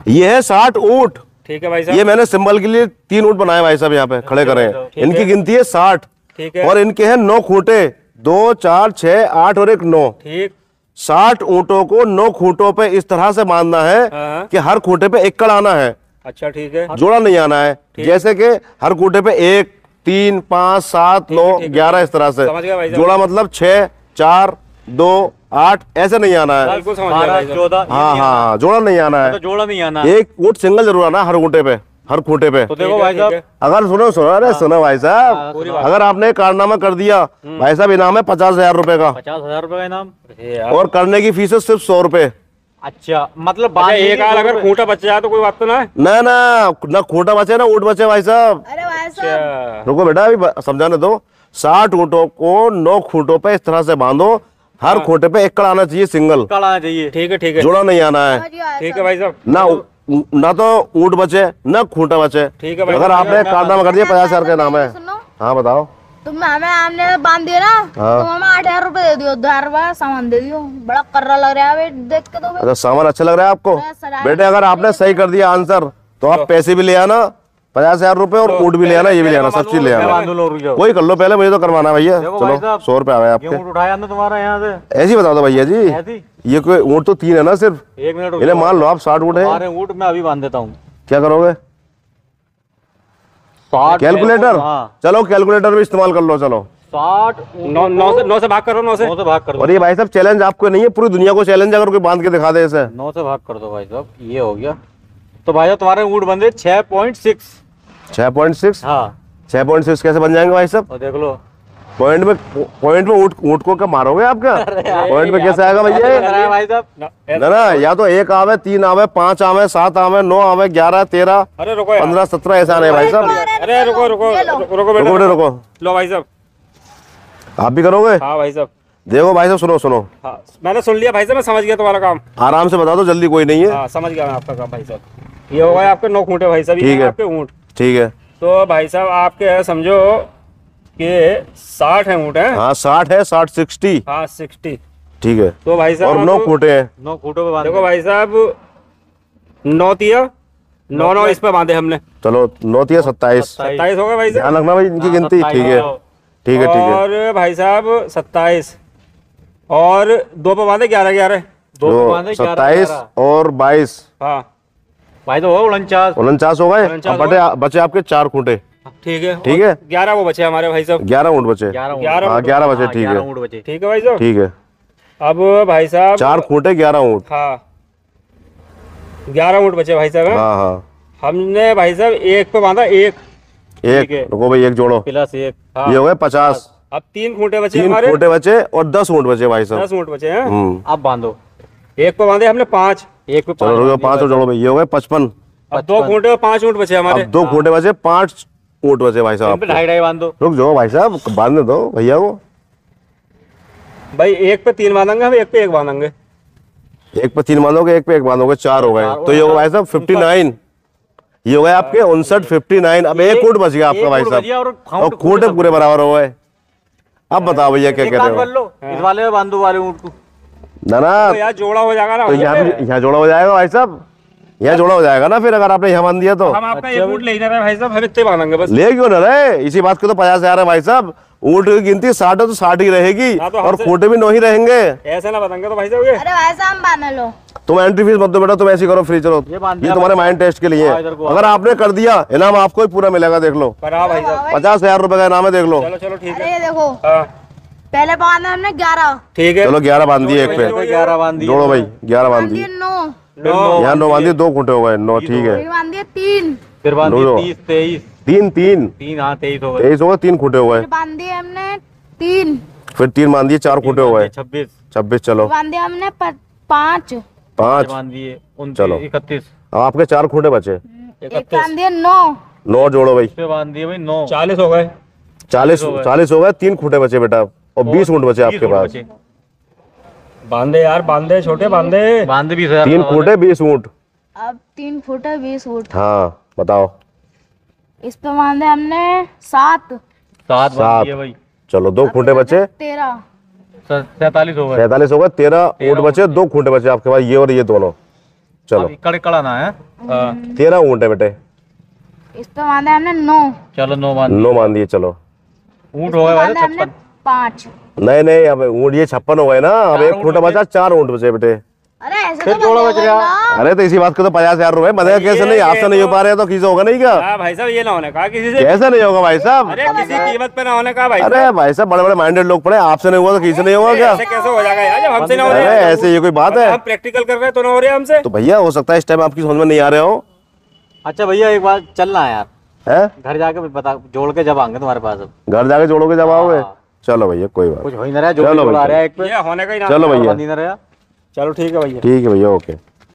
ये है 60 ऊंट। ठीक है भाई साहब। ये मैंने सिंबल के लिए 3 ऊंट बनाए भाई साहब, यहाँ पे खड़े करे हैं। इनकी गिनती है 60। ठीक है। और इनके हैं 9 खूंटे, 2 4 6 8 और 1 9। ठीक। 60 ऊंटों को 9 खूंटों पे इस तरह से बांधना है कि हर खूंटे पे एकड़ आना है। अच्छा ठीक है। जोड़ा नहीं आना है। जैसे कि हर खूंटे पे 1 3 5 7 9 11 इस तरह से। जोड़ा मतलब 6 4 2 8 ऐसे नहीं आना है। 14। हाँ हाँ, जोड़ा नहीं आना है। जोड़ा नहीं आना। एक ऊंट सिंगल जरूर आना हर खूंटे पे, हर खूंटे पे। तो देखो भाई साहब, अगर सुनो अरे सुनो भाई साहब, अगर आपने कारनामा कर दिया भाई साहब, इनाम है 50,000 रुपए का। 50,000 रुपए का इनाम। और करने की फीस है सिर्फ 100 रुपए। अच्छा मतलब एक आल अगर खूंटा बच जाए तो कोई बात तो ना है? ना खूंटा बचे ना ऊंट बचे भाई साहब। अरे भाई साहब रुको बेटा, अभी समझाने दो। 60 ऊंटों को 9 खूंटों पे इस तरह से बांधो, हर खूंटे पे एकड़ आना चाहिए, सिंगल आना चाहिए। ठीक है ठीक है। जोड़ा नहीं आना है। ठीक है भाई साहब। ना तो ऊंट बचे ना खूंटा बचे। ठीक है भाई। अगर आपने कारनामा कर दिया 50,000 का नाम है। हाँ बताओ। तुम हमें हमने बांध दिया ना, तुम हमें 8,000 रुपए दे दियो, 2,000 रुपए सामान दे दियो। बड़ा कर्रा लग रहा है देख के। तो अच्छा सामान अच्छा लग रहा है आपको बेटे? अगर आपने सही कर दिया आंसर तो आप पैसे भी ले आना, 50,000 रुपए, और ऊंट भी ले आना, ये भी ले आना, सब चीज ले आना। वही कर लो पहले, मुझे तो करवाना है भैया। चलो 100 रुपए आए आपके। उठाया ना तुम्हारा यहाँ से? ऐसे ही बता दो भैया जी, ये कोई ऊंट तो 3 है ना सिर्फ? 1 मिनट इन्हें मान लो आप 60 ऊंट है। ऊंट मैं अभी बांध देता हूँ। क्या करोगे? कैलकुलेटर? चलो कैलकुलेटर भी इस्तेमाल कर लो। चलो 60 9 से भाग करो। 9 से भाग कर दो। और ये भाई साहब चैलेंज आपको नहीं है, पूरी दुनिया को चैलेंज, अगर कोई बांध के दिखा दे इसे। 9 से भाग कर दो भाई साहब। ये हो गया। तो भाई साहब तुम्हारे ऊंट बंदे 6.6। 6.6? हाँ 6.6 कैसे बन जाएंगे भाई साहब? देख लो पॉइंट में ऊंट को क्या मारोगे आप? क्या पॉइंट में कैसे आएगा भैया भाई साहब? ना या तो 1 आवे, 3 आवे, 5 आवे, 7 आवे, 9 आवे, 11 13 अरे रुको 15 17 ऐसा नहीं भाई साहब। अरे रुको रुको लो भाई साहब। आप भी करोगे? हाँ भाई साहब। देखो भाई साहब, सुनो। हाँ मैंने सुन लिया भाई साहब, मैं समझ गया तुम्हारा काम। आराम से बता दो, जल्दी कोई नहीं है। हाँ समझ गया मैं आपका काम भाई साहब। ये हो गए आपके 9 खूंटे भाई साहब। ठीक है आपके ऊंट। ठीक है। तो भाई साहब आपके समझो कि 60 है ऊंट है। हाँ 60 है, 60 60। हाँ 60। ठीक है। तो भाई साहब और 9 खूंटे हैं। 9 खूंटों पे बांधे। देखो भाई साहब 9 तिया 9 इस पे बांधे हमने। चलो 9 तिया 27 हो गए भाई साहब। ध्यान रखना भाई इनकी गिनती। ठीक है ठीक है। और भाई साहब 27 और 2 पे बांधे 11 11। 2 पे बांधे 27 और 22। हाँ भाई तो 49 हो गए। बचे आपके 4 खूंटे। ठीक है 11 वो बचे हमारे भाई साहब। 11 ऊंट बचे। 11 बचे। ठीक है ठीक है भाई साहब। ठीक है। अब भाई साहब 4 खूंटे 11 ऊंट। हाँ 11 ऊंट बचे भाई साहब। हाँ हमने भाई साहब 1 पे बांधा। एक रुको भाई, 1 जोड़ो प्लस 1। ये हो गए 50। अब 3 खूंटे बचे। 3 खूंटे बचे और 10 ऊंट बचे भाई साहब। 10 ऊंट बचे हैं। अब बांधो। 1 पे बांधे हमने 5। 1 पे 5 जोड़ो भाई, ये हो गए 55। अब 2 खूंटे और 5 ऊंट बचे हमारे। 2 खूंटे बचे, 5 ऊंट बचे भाई साहब। 2.5 बांधो। रुक जाओ भाई साहब, बांधने दो भैया को। भाई 1 पे 3 बांधेंगे हम, 1 पे 1 बांधेंगे। 1 पे 3 बांधोगे, 1 पे 1 बांधोगे, 4 हो गए। तो ये हो भाई साहब 59। ये हो गए आपके 59 59। अब 1 ऊंट बच गया आपका भाई साहब, और खूंटे पूरे बराबर हो गए। अब बताओ भैया क्या कह रहे हो? इस वाले में बांधो वाले ऊंट को। ना यार जोड़ा हो जाएगा ना। तो यहाँ जोड़ा हो जाएगा भाई साहब, यहाँ जोड़ा हो जाएगा ना फिर, अगर आपने यहाँ बांध दिया तो। हम आपका 1 ऊंट ले जा रहे हैं भाई साहब, हम इतने बांधेंगे बस। ले क्यों ना रहे, इसी बात के तो 50,000 है भाई साहब। ऊंट की गिनती 60 है तो 60 ही रहेगी, और खूंटे भी 9 ही रहेंगे। ऐसे ना बताएंगे तो भाई साहब। अरे भाई साहब बांध लो। तुम एंट्री फीस मत दो बेटा, तुम ऐसी करो फ्री। चलो ये तुम्हारे माइंड टेस्ट के लिए। अगर आपने कर दिया इनाम आपको ही पूरा मिलेगा। देख लो 50,000 रुपए का इनाम है। देख लो। चलो ठीक है। देखो पहले बांधा हमने 11। ठीक है चलो 11 बांध दिए। 1 पे 11 बांध दिए। जोड़ो भाई, 11 बांध दिए। 9 यहाँ 9 बांध दिए, 2 खूंटे हो गए 9। ठीक है। फिर बांध दिए 3। फिर बांध दिए 30 23 3 हाँ 23 हो गए। 23 हो गए, 3 खूंटे हो गए। बांध दिए हमने 3। फिर 3 बांध दिए, 4 खूंटे हो गए। 26 चलो। बांध दिया हमने 5 बांध दिए। चलो 31। अब आपके 4 खूंटे बचे। बांध दिए 9 जोड़ो भाई। बांध दिए भाई 9। 40 हो गए। 40 हो गए। 3 खूंटे बचे बेटा, और 20 ऊंट बचे आपके पास। बांधे यार, बांधे छोटे बांधे। बांधे 20,000। 3 खूंटे 20 ऊंट। अब 3 फुटे 20 ऊंट। हाँ बताओ। इस पे बांधे हमने 7 भाई। चलो 2 खूंटे बचे। 13 47 हो गए। 43 हो गए। 13 ऊंट बचे, 2 खूंटे बचे आपके पास, ये और ये दोनों। चलो कड़ा ना है। हाँ 13 ऊँट है बेटे, इस पे बांधे हमने 9, चलो 9 मान 9 मान दिए। चलो ऊँट हो गए भाई बांधे हमने 5। नहीं नहीं, अब ऊँट ये 56 हो गए ना, अब एक खूंटा बचा, 4 ऊँट बचे बेटे। अरे ऐसे तो जोड़ा बच रहा। अरे तो इसी बात को तो 50,000 रुपए बनेगा कैसे नहीं, आपसे नहीं हो पा रहे तो किसी होगा नहीं क्या? हाँ भाई साहब, ये ना होने कहा किसी से, कैसे नहीं होगा भाई साहब? अरे किसी कीमत पे ना होने कहा भाई अरे भाई साहब बड़े बड़े माइंडेड लोग पड़े, आपसे नहीं हुआ तो किसी नहीं होगा क्या? ऐसे कैसे हो जाएगा यार, जब हमसे ना हो अरे रहा है। ऐसे ये कोई बात है? हम प्रैक्टिकल कर रहे हैं तो ना हो रहे हैं हमसे। तो भैया हो सकता है इस टाइम आपकी समझ में नहीं आ रहे हो। अच्छा भैया एक बार चलना है यार, है घर जाके बता, जोड़ के जब आएंगे तुम्हारे पास। अब घर जाके जोड़ोगे जब आओगे? हाँ। चलो भैया कोई बात। कुछ हो ही ना रहा, जोड़ चलो जोड़ आ भैया। रहा है एक पे, ये होने का ही ना। चलो भैया नहीं ना रहा। चलो ठीक है भैया। ठीक है भैया, ओके।